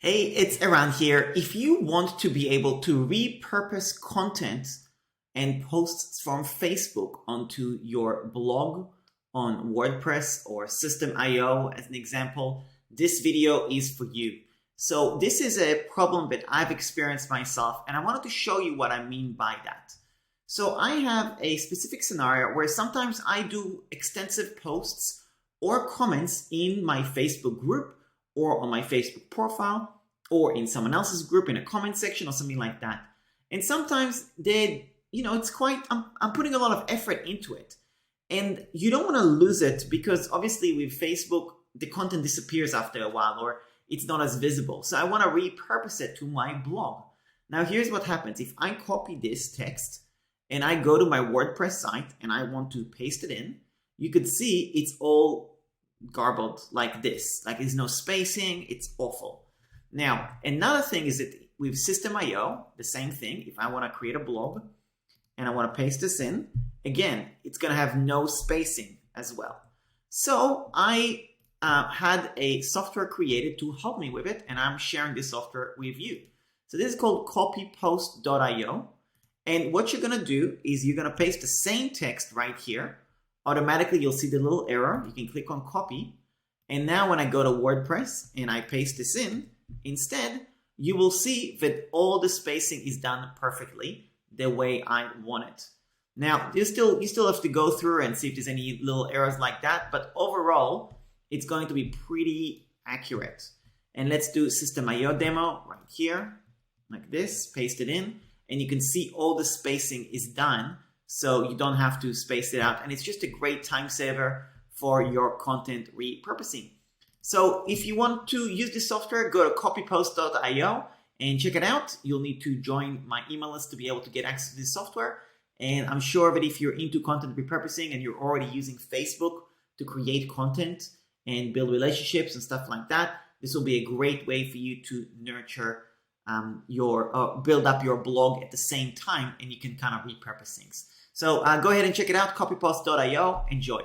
Hey, it's Eran here. If you want to be able to repurpose content and posts from Facebook onto your blog on WordPress or System.io as an example, this video is for you. So this is a problem that I've experienced myself, and I wanted to show you what I mean by that. So I have a specific scenario where sometimes I do extensive posts or comments in my Facebook group or on my Facebook profile or in someone else's group in a comment section or something like that. And sometimes it's quite, I'm putting a lot of effort into it. And you don't want to lose it because obviously with Facebook, the content disappears after a while or it's not as visible. So I want to repurpose it to my blog. Now here's what happens. If I copy this text and I go to my WordPress site and I want to paste it in, you could see it's all garbled like this. Like there's no spacing, it's awful. Now, another thing is that with System.io, the same thing. If I want to create a blog and I want to paste this in, again, it's going to have no spacing as well. So I had a software created to help me with it, and I'm sharing this software with you. So this is called CopyPost.io. And what you're going to do is you're going to paste the same text right here. Automatically, you'll see the little arrow. You can click on copy. And now when I go to WordPress and I paste this in, instead, you will see that all the spacing is done perfectly the way I want it. Now, you still have to go through and see if there's any little errors like that. But overall, it's going to be pretty accurate. And let's do System.io demo right here, like this, paste it in. And you can see all the spacing is done. So you don't have to space it out. And it's just a great time saver for your content repurposing. So if you want to use this software, go to CopyPost.io and check it out. You'll need to join my email list to be able to get access to this software. And I'm sure that if you're into content repurposing and you're already using Facebook to create content and build relationships and stuff like that, this will be a great way for you to nurture build up your blog at the same time, and you can kind of repurpose things. So go ahead and check it out, CopyPost.io. Enjoy.